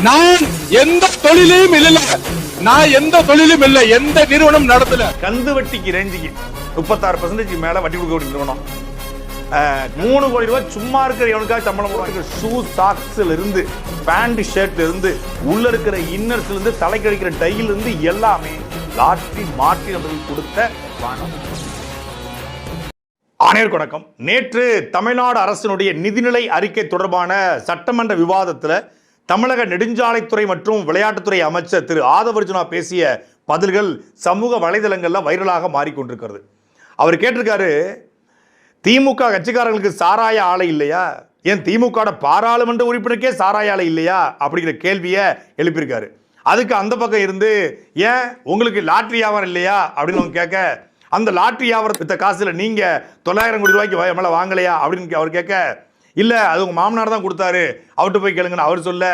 நான் எந்த தொழிலையும் இல்ல, நான் எந்த தொழிலும் இல்ல, எந்த நிறுவனம் நடத்தல. கந்து வட்டிக்கு ரேஞ்சுக்கு 36% மேல வட்டி கொடுக்க வேண்டிய நிறுவனம். 3 கோடி ரூபாய் சும்மா இருக்கிற எவனுக்காக சம்பளம் போடுவாங்க. ஷூ சாக்ஸ்ல இருந்து பேண்ட் ஷர்ட்ல இருந்து உள்ள இருக்கிற இன்னர்ஸ்ல இருந்து தலைக்கு அடிக்கிற டைல இருந்து எல்லாமே லாட்டரி மாற்றி அவர்கள் கொடுத்த பணம். அனைவருக்கும் வணக்கம். நேற்று தமிழ்நாடு அரசினுடைய நிதிநிலை அறிக்கை தொடர்பான சட்டமன்ற விவாதத்தில் தமிழக நெடுஞ்சாலைத்துறை மற்றும் விளையாட்டுத்துறை அமைச்சர் திரு ஆதவர்ஜுனா பேசிய பதில்கள் சமூக வலைதளங்களில் வைரலாக மாறிக்கொண்டிருக்கிறது. அவர் கேட்டிருக்காரு, திமுக கட்சிக்காரர்களுக்கு சாராய ஆலை இல்லையா, ஏன் திமுக பாராளுமன்ற உறுப்பினருக்கே சாராய ஆலை இல்லையா அப்படிங்கிற கேள்வியை எழுப்பியிருக்காரு. அதுக்கு அந்த பக்கம் இருந்து, ஏன் உங்களுக்கு லாட்ரி வியாபாரம் இல்லையா அப்படின்னு அவங்க கேட்க, அந்த லாட்ரி வியாபாரத்தை காசுல நீங்க 900 கோடி ரூபாய்க்கு மேல வாங்கலையா அப்படின்னு அவர் கேட்க, இல்ல அது உங்க மாமனார் தான் கொடுத்தாரு, அவர்கிட்ட போய் கேளுங்கன்னு அவர் சொல்ல,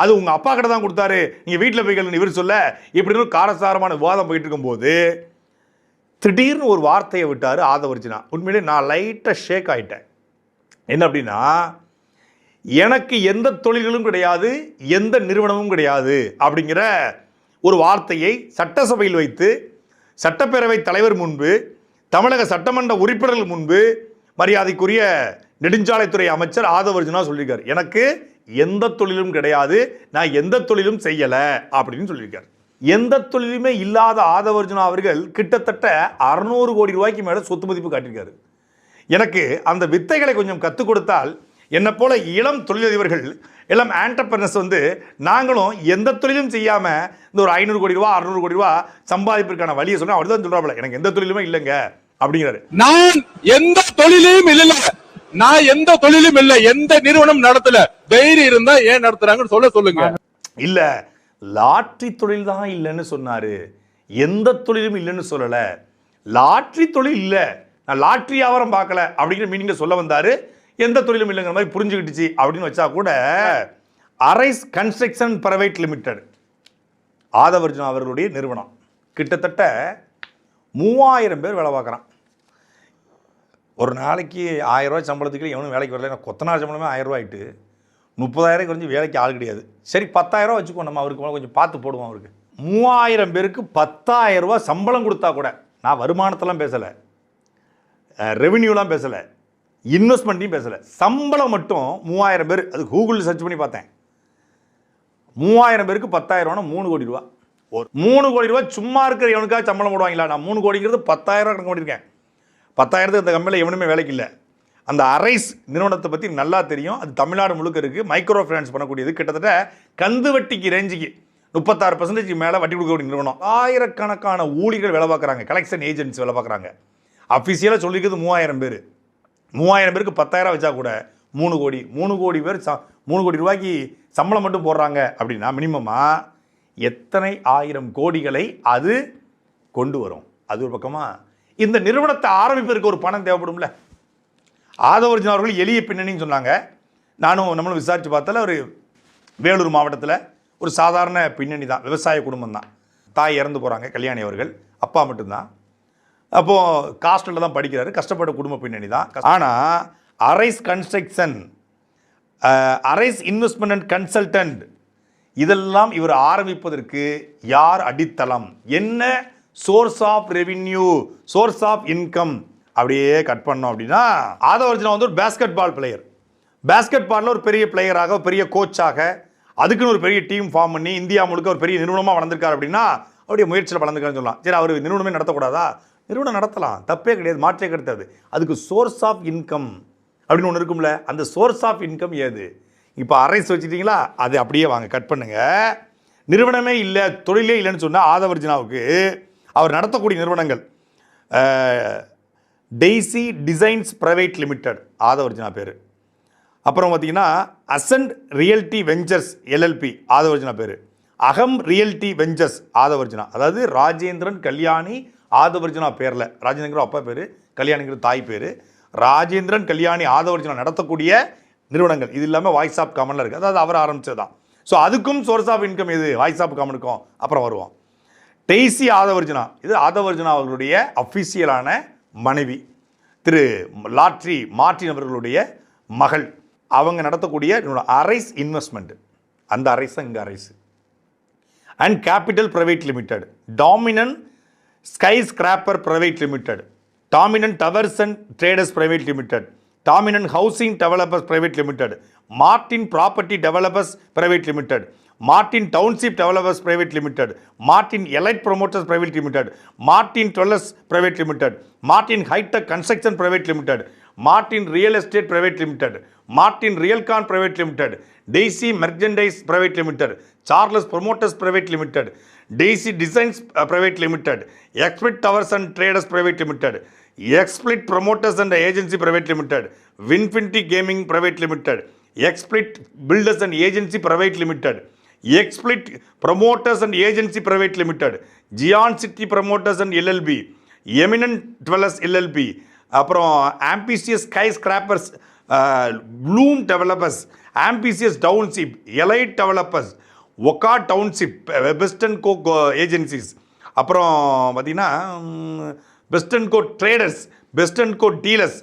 அது உங்க அப்பா கிட்ட தான் கொடுத்தாரு, நீங்க வீட்டில் போய் கேளுங்க இவர் சொல்ல, இப்படின்னு காரசாரமான விவாதம் போயிட்டு இருக்கும்போது திடீர்னு ஒரு வார்த்தையை விட்டாரு ஆதவர்ஜுனா. உண்மையிலே நான் லைட்டா ஷேக் ஆயிட்டேன். என்ன அப்படின்னா, எனக்கு எந்த தொழில்களும் கிடையாது, எந்த நிறுவனமும் கிடையாது அப்படிங்கிற ஒரு வார்த்தையை சட்டசபையில் வைத்து சட்டப்பேரவை தலைவர் முன்பு, தமிழக சட்டமன்ற உறுப்பினர்கள் முன்பு மரியாதைக்குரிய நெடுஞ்சாலைத்துறை அமைச்சர் ஆதவர்ஜுனா சொல்லியிருக்கார், எனக்கு எந்த தொழிலும் கிடையாது, நான் எந்த தொழிலும் செய்யல அப்படின்னு சொல்லியிருக்கார். எந்த தொழிலுமே இல்லாத ஆதவர்ஜுனா அவர்கள் கிட்டத்தட்ட 600 கோடி ரூபாய்க்கு மேல சொத்து மதிப்பு காட்டியிருக்காரு. எனக்கு அந்த வித்தைகளை கொஞ்சம் கற்றுக் கொடுத்தால், என்னை போல இளம் தொழிலதிபர்கள், இளம் ஆண்டர்பிரனர்ஸ் நாங்களும் எந்த தொழிலும் செய்யாம இந்த ஒரு 500 கோடி ரூபா 600 கோடி ரூபா சம்பாதிப்பிற்கான வழியை சொன்னா அவர் தான் சொல்றாப்ல, எனக்கு எந்த தொழிலுமே இல்லைங்க அப்படிங்கிறாரு. நான் எந்த தொழிலையும் இல்ல, நான் எந்த தொழிலும் இல்ல, எந்த நிறுவனம் நடத்தல. தைரியம் இருந்தா ஏன் நடத்துறாங்கன்னு சொல்லுங்க. இல்ல, லாட்ரி தொழில் தான் இல்லைன்னு சொன்னாரு, எந்த தொழிலும் இல்லைன்னு சொல்லல. லாட்ரி தொழில் இல்ல, நான் லாட்ரி வியாபாரம் பார்க்கல அப்படிங்கிற மீனிங்ல சொல்ல வந்தாரு. எந்த தொழிலும் இல்லைங்கிற மாதிரி புரிஞ்சுக்கிட்டுச்சு அப்படின்னு வச்சா கூட, arise construction private limited Aadhav Arjuna அவர்களுடைய நிறுவனம் கிட்டத்தட்ட 3000 பேர் வேலை பார்க்குறான். ஒரு நாளைக்கு 1000 ரூபாய் சம்பளத்துக்கு எவனும் வேலைக்கு வரல. கொத்தனார் சம்பளமே 1000 ரூபாய்ட்டு 30,000 கொஞ்சம் வேலைக்கு ஆள் கிடையாது. சரி 10,000 வச்சுக்கோ, நம்ம அவருக்கு கொஞ்சம் பார்த்து போடுவோம். அவருக்கு 3000 பேருக்கு 10,000 ரூபாய் சம்பளம் கொடுத்தா கூட, நான் வருமானத்தெல்லாம் பேசலை, ரெவென்யூலாம் பேசலை, இன்வெஸ்ட்மெண்ட்டையும் பேசலை, சம்பளம் மட்டும் 3000 பேர், அது கூகுளில் சர்ச் பண்ணி பார்த்தேன். 3000 பேருக்கு 10,000 ரூபா 3 கோடி ரூபா. ஒரு 3 கோடி ரூபா சும்மா இருக்கிற எவனுக்காக சம்பளம் போடுவாங்களா? நான் 3 கோடிங்கிறது 10,000 ரூபா கணக்கு பண்ணியிருக்கேன். 10,000 இந்த கம்பெனியில் எவனுமே வேலைக்கு இல்லை. அந்த அரைஸ் நிறுவனத்தை பற்றி நல்லா தெரியும். அது தமிழ்நாடு முழுக்க இருக்குது. மைக்ரோ ஃபைனான்ஸ் பண்ணக்கூடியது. கிட்டத்தட்ட கந்து வட்டிக்கு ரேஞ்சுக்கு 36% மேலே வட்டி கொடுக்கக்கூடிய நிறுவனம். ஆயிரக்கணக்கான ஊழியர்கள் வேலை பார்க்குறாங்க, கலெக்ஷன் ஏஜென்ட்ஸ் வேலை பார்க்குறாங்க. அஃபிஷியலாக சொல்லிக்கிறது 3000 பேர். 3000 பேருக்கு 10,000 வச்சா கூட 3 கோடி. 3 கோடி பேர் 3 கோடி ரூபாய்க்கு சம்பளம் மட்டும் போடுறாங்க அப்படின்னா மினிமமாக எத்தனை 1000 கோடிகளை அது கொண்டு வரும்? அது ஒரு பக்கமாக, இந்த நிறுவனத்தை ஆரம்பிப்பதற்கு ஒரு பணம் தேவைப்படும்ல. ஆதவர்ஜுனா அவர்கள் எளிய பின்னணின்னு சொன்னாங்க. நம்மளும் விசாரித்து பார்த்தால ஒரு வேலூர் மாவட்டத்தில் ஒரு சாதாரண பின்னணி தான், விவசாய குடும்பம் தான். தாய் இறந்து போகிறாங்க, கல்யாணி அவர்கள், அப்பா மட்டும்தான். அப்போது காஸ்டலில் தான் படிக்கிறாரு, கஷ்டப்பட்ட குடும்ப பின்னணி தான். ஆனால் arise construction, arise investment and consultant, இதெல்லாம் இவர் ஆரம்பிப்பதற்கு யார் அடித்தளம், என்ன source of revenue, source of income அப்படியே கட் பண்ணோம் அப்படின்னா, ஆதவர்ஜுனா ஒரு பேஸ்கெட் பால் பிளேயர். பேஸ்கெட் பாலில் ஒரு பெரிய பிளேயராக, பெரிய கோச்சாக, அதுக்குன்னு ஒரு பெரிய டீம் ஃபார்ம் பண்ணி இந்தியா முழுக்க ஒரு பெரிய நிறுவனமாக வளர்ந்துருக்காரு அப்படின்னா, அவருடைய முயற்சியில் வளர்ந்துருக்காருன்னு சொல்லலாம். சரி, அவர் நிறுவனமே நடத்தக்கூடாதா? நிறுவனம் நடத்தலாம், தப்பே கிடையாது, மாற்றே கிடையாது. அதுக்கு சோர்ஸ் ஆஃப் இன்கம் அப்படின்னு ஒன்று இருக்கும்ல, அந்த சோர்ஸ் ஆஃப் இன்கம் ஏது? இப்போ அரைஸ் வச்சுட்டீங்களா, அது அப்படியே வாங்க கட் பண்ணுங்க. நிறுவனமே இல்லை, தொழிலே இல்லைன்னு சொன்னால் ஆதவர்ஜுனாவுக்கு அவர் நடத்தக்கூடிய நிறுவனங்கள் Daisy designs private limited Aadhav Arjuna பேர். அப்புறம் பார்த்தீங்கன்னா அசன்ட் ரியல்டி வெஞ்சர்ஸ் எல்எல்பி ஆதவர்ஜுனா பேர். அகம் ரியல்டி வெஞ்சர்ஸ் ஆதவர்ஜுனா, அதாவது ராஜேந்திரன் கல்யாணி ஆதவர்ஜுனா பேரில், ராஜேந்திரன் அப்பா பேர், கல்யாணிங்கிற தாய் பேர், ராஜேந்திரன் கல்யாணி ஆதவர்ஜுனா நடத்தக்கூடிய நிறுவனங்கள். இது இல்லாமல் வாய்ஸ் ஆஃப் காமனில் இருக்குது, அதாவது அவர் ஆரம்பித்தது தான். ஸோ அதுக்கும் சோர்ஸ் ஆஃப் இன்கம் எது? வாய்ஸ் ஆஃப் காமனுக்கும் அப்புறம் வருவோம். டெய்சி ஆதவர்ஜுனா, இது ஆதவர்ஜுனா அவர்களுடைய அஃபிஷியலான மனைவி, திரு லாட்ரி மார்ட்டின் அவர்களுடைய மகள். அவங்க நடத்தக்கூடிய அரைஸ் இன்வெஸ்ட்மெண்ட், அந்த அரசு இங்கே அரசு. And capital private limited, dominant skyscraper private limited, dominant towers and traders private limited, dominant housing developers private limited, Martin property developers private limited, Martin township developers private limited, Martin elite promoters private limited, Martin dwellers private limited, Martin hitech construction private limited, Martin real estate private limited, Martin Realcon private limited, Daisy merchandise private limited, Charles promoters private limited, Daisy designs private limited, எக்ஸ்பிளிட் towers and traders private limited, Explit promoters and agency private limited, Winfinity gaming private limited, Explit builders and agency private limited, Explit promoters and agency private limited, Zion city promoters and LLP, eminent dwellers LLP, அப்புறம் ambitious skyscrapers, bloom developers, ambitious township, elite developers, Oka township, western go agencies, அப்புறம் பார்த்தீங்கன்னா western go traders, western go dealers,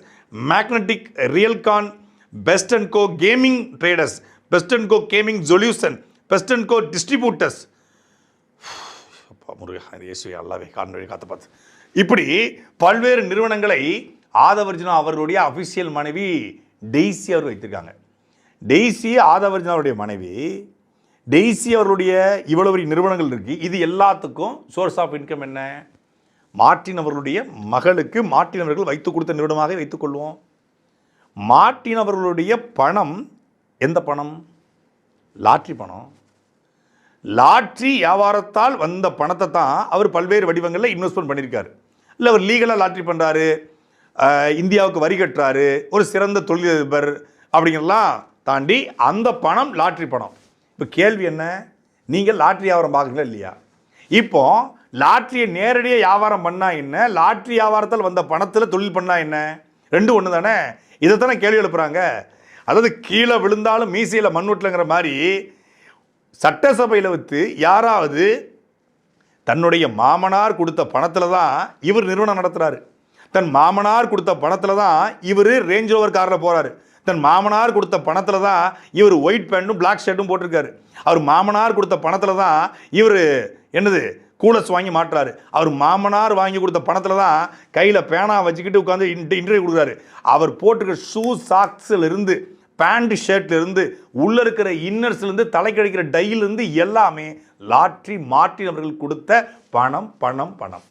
magnetic Realcon, western go gaming traders, western go gaming solution, western கோ distributors. அல்லாவே காண்பை காத்து பார்த்து இப்படி பல்வேறு நிறுவனங்களை ஆதவர்ஜுனா அவர்களுடைய official மனைவி டெய்சி அவர் வைத்திருக்காங்க. டெய்சி ஆதவர்ஜுனாவுடைய மனைவி. டெய்சி அவர்களுடைய இவ்வளவு நிறுவனங்கள் இருக்கு. இது எல்லாத்துக்கும் சோர்ஸ் ஆஃப் இன்கம் என்ன? மார்டின் அவர்களுடைய மகளுக்கு மார்டின் அவர்கள் வைத்துக் கொடுத்த நிறுவனமாக வைத்துக் கொள்வோம். மார்டின் அவர்களுடைய பணம் எந்த பணம்? லாட்ரி பணம். லாட்ரி வியாபாரத்தால் வந்த பணத்தை தான் அவர் பல்வேறு வடிவங்களில் இன்வெஸ்ட்மெண்ட் பண்ணியிருக்காரு. இல்லை அவர் லீகலாக லாட்ரி பண்ணுறாரு, இந்தியாவுக்கு வரி கட்டுறாரு, ஒரு சிறந்த தொழிலதிபர் அப்படிங்கிறலாம் தாண்டி அந்த பணம் லாட்ரி பணம். இப்போ கேள்வி என்ன? நீங்கள் லாட்ரி வியாபாரம் பார்க்குறீங்களா இல்லையா? இப்போ லாட்ரியை நேரடியாக வியாபாரம் பண்ணால் என்ன, லாட்ரி வியாபாரத்தால் வந்த பணத்தில் தொழில் பண்ணால் என்ன? ரெண்டும் ஒன்று தானே. இதைத்தானே கேள்வி எழுப்புறாங்க. அதாவது கீழே விழுந்தாலும் மீசையில் மண்ணுட்டலங்கிற மாதிரி சட்டசபையில் வைத்து யாராவது தன்னுடைய மாமனார் கொடுத்த பணத்தில் தான் இவர் நிறுவனம் நடத்துகிறாரு, தன் மாமனார் கொடுத்த பணத்தில் தான் இவர் ரேஞ்ச் ரோவர் காரில் போகிறாரு, தன் மாமனார் கொடுத்த பணத்தில் தான் இவர் ஒயிட் பேண்ட்டும் பிளாக் ஷர்ட்டும் போட்டிருக்காரு, அவர் மாமனார் கொடுத்த பணத்தில் தான் இவர் என்னது கூலஸ் வாங்கி மாட்டுறாரு, அவர் மாமனார் வாங்கி கொடுத்த பணத்தில் தான் கையில் பேனா வச்சுக்கிட்டு உட்காந்து இன்டர்வியூ கொடுக்குறாரு, அவர் போட்டிருக்கிற ஷூ சாக்ஸில் இருந்து பேண்ட் ஷர்ட்ல இருந்து உள்ள இருக்கிற இன்னர்ஸ்ல இருந்து தலை கழிக்கிற டையிலிருந்து எல்லாமே லாட்ரி மார்டின் அவர்கள் கொடுத்த பணம் பணம் பணம்.